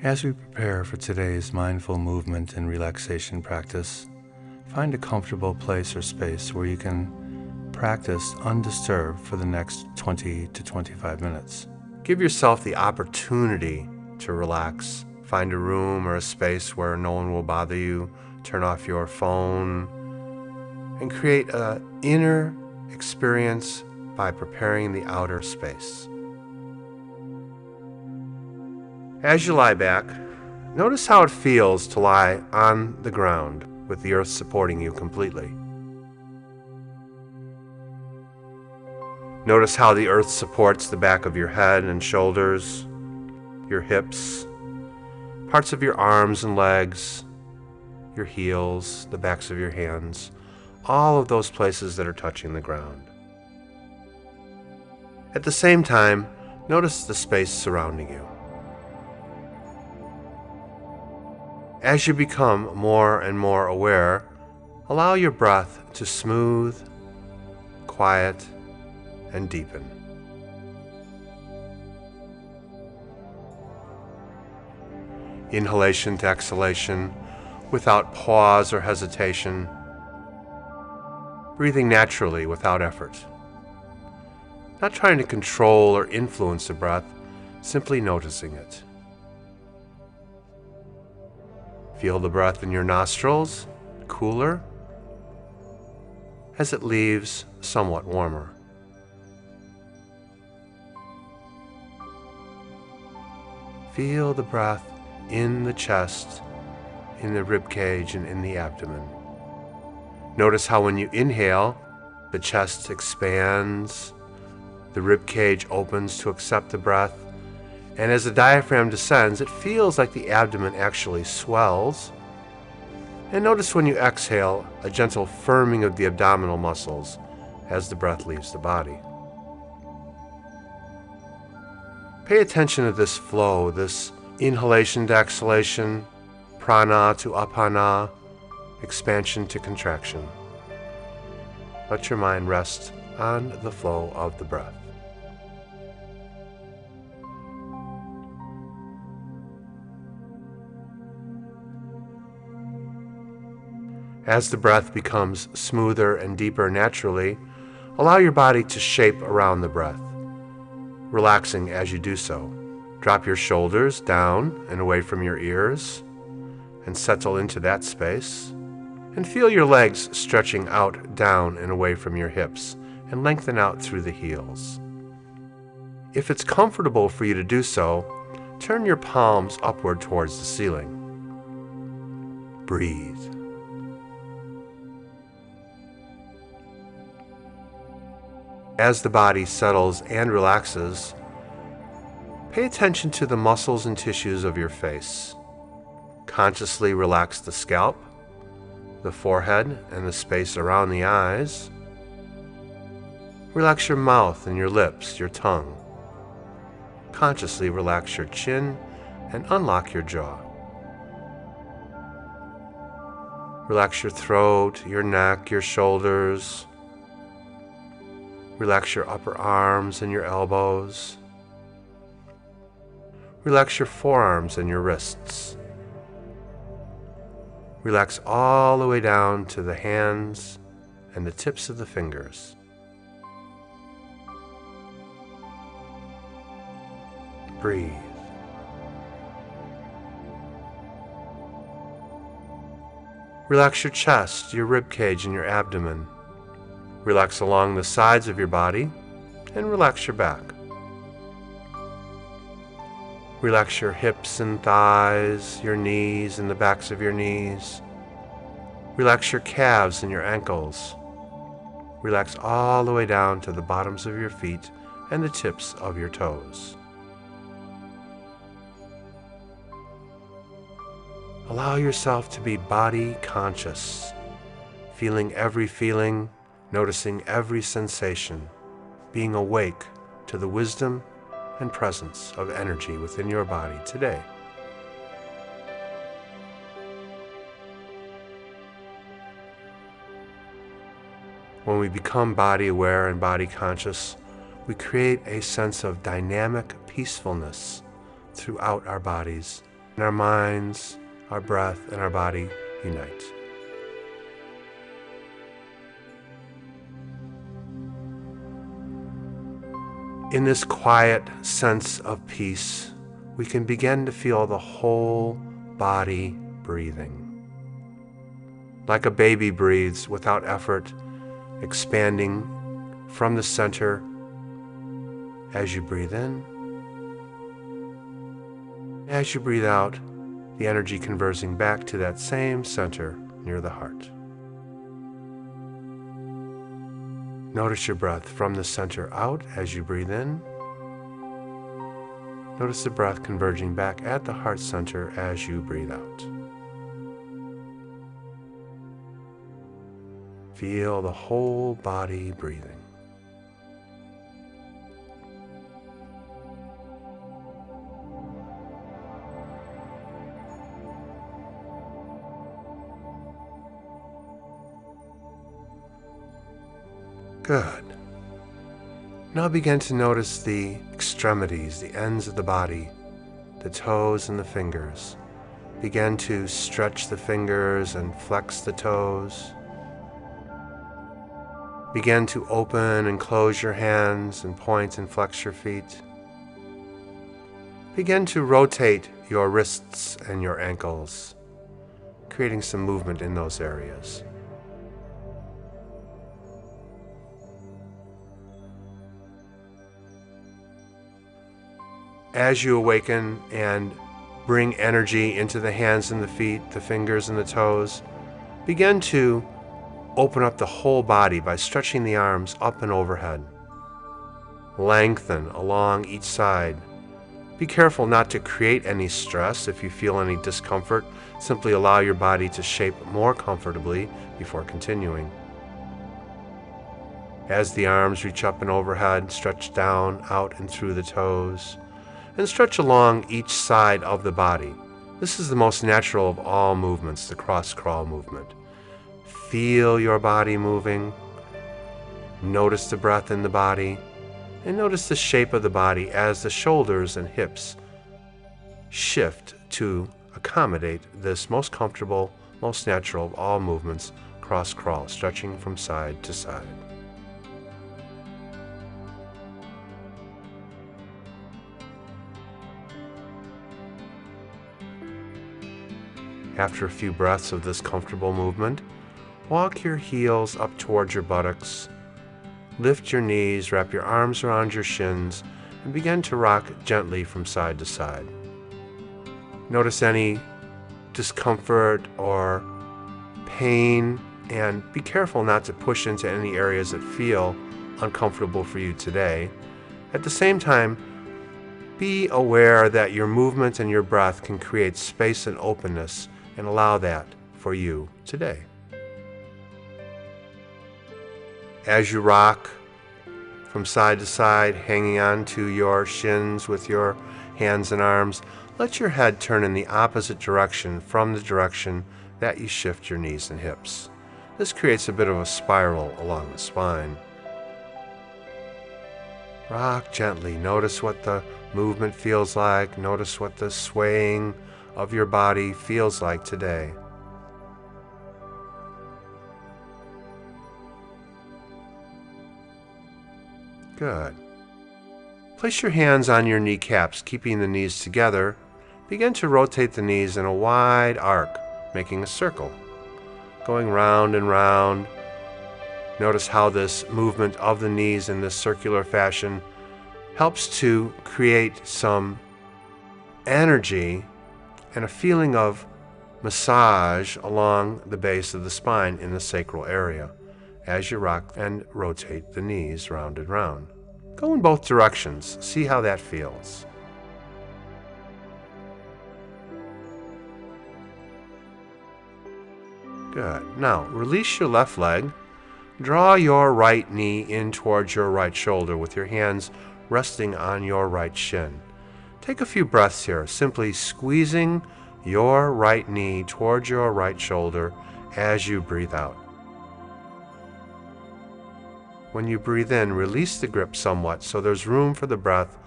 As we prepare for today's mindful movement and relaxation practice, find a comfortable place or space where you can practice undisturbed for the next 20 to 25 minutes. Give yourself the opportunity to relax. Find a room or a space where no one will bother you. Turn off your phone and create an inner experience by preparing the outer space. As you lie back, notice how it feels to lie on the ground with the earth supporting you completely. Notice how the earth supports the back of your head and shoulders, your hips, parts of your arms and legs, your heels, the backs of your hands, all of those places that are touching the ground. At the same time, notice the space surrounding you. As you become more and more aware, allow your breath to smooth, quiet, and deepen. Inhalation to exhalation, without pause or hesitation, breathing naturally without effort. Not trying to control or influence the breath, simply noticing it. Feel the breath in your nostrils, cooler, as it leaves somewhat warmer. Feel the breath in the chest, in the rib cage, and in the abdomen. Notice how when you inhale, the chest expands, the rib cage opens to accept the breath, and as the diaphragm descends, it feels like the abdomen actually swells. And notice when you exhale, a gentle firming of the abdominal muscles as the breath leaves the body. Pay attention to this flow, this inhalation to exhalation, prana to apana, expansion to contraction. Let your mind rest on the flow of the breath. As the breath becomes smoother and deeper naturally, allow your body to shape around the breath, relaxing as you do so. Drop your shoulders down and away from your ears and settle into that space. And feel your legs stretching out, down, and away from your hips and lengthen out through the heels. If it's comfortable for you to do so, turn your palms upward towards the ceiling. Breathe. As the body settles and relaxes, pay attention to the muscles and tissues of your face. Consciously relax the scalp, the forehead, and the space around the eyes. Relax your mouth and your lips, your tongue. Consciously relax your chin and unlock your jaw. Relax your throat, your neck, your shoulders. Relax your upper arms and your elbows. Relax your forearms and your wrists. Relax all the way down to the hands and the tips of the fingers. Breathe. Relax your chest, your rib cage, and your abdomen. Relax along the sides of your body and relax your back. Relax your hips and thighs, your knees and the backs of your knees. Relax your calves and your ankles. Relax all the way down to the bottoms of your feet and the tips of your toes. Allow yourself to be body conscious, feeling every feeling, noticing every sensation, being awake to the wisdom and presence of energy within your body today. When we become body aware and body conscious, we create a sense of dynamic peacefulness throughout our bodies, and our minds, our breath, and our body unite. In this quiet sense of peace, we can begin to feel the whole body breathing. Like a baby breathes without effort, expanding from the center as you breathe in. As you breathe out, the energy conversing back to that same center near the heart. Notice your breath from the center out as you breathe in. Notice the breath converging back at the heart center as you breathe out. Feel the whole body breathing. Good. Now begin to notice the extremities, the ends of the body, the toes and the fingers. Begin to stretch the fingers and flex the toes. Begin to open and close your hands and point and flex your feet. Begin to rotate your wrists and your ankles, creating some movement in those areas. As you awaken and bring energy into the hands and the feet, the fingers and the toes, begin to open up the whole body by stretching the arms up and overhead. Lengthen along each side. Be careful not to create any stress. If you feel any discomfort, simply allow your body to shape more comfortably before continuing. As the arms reach up and overhead, stretch down, out and through the toes, and stretch along each side of the body. This is the most natural of all movements, the cross-crawl movement. Feel your body moving. Notice the breath in the body, and notice the shape of the body as the shoulders and hips shift to accommodate this most comfortable, most natural of all movements, cross-crawl, stretching from side to side. After a few breaths of this comfortable movement, walk your heels up towards your buttocks, lift your knees, wrap your arms around your shins, and begin to rock gently from side to side. Notice any discomfort or pain, and be careful not to push into any areas that feel uncomfortable for you today. At the same time, be aware that your movement and your breath can create space and openness, and allow that for you today. As you rock from side to side, hanging on to your shins with your hands and arms, let your head turn in the opposite direction from the direction that you shift your knees and hips. This creates a bit of a spiral along the spine. Rock gently. Notice what the movement feels like. Notice what the swaying of your body feels like today. Good. Place your hands on your kneecaps, keeping the knees together. Begin to rotate the knees in a wide arc, making a circle, going round and round. Notice how this movement of the knees in this circular fashion helps to create some energy and a feeling of massage along the base of the spine in the sacral area as you rock and rotate the knees round and round. Go in both directions. See how that feels. Good. Now, release your left leg. Draw your right knee in towards your right shoulder with your hands resting on your right shin. Take a few breaths here, simply squeezing your right knee towards your right shoulder as you breathe out. When you breathe in, release the grip somewhat so there's room for the breath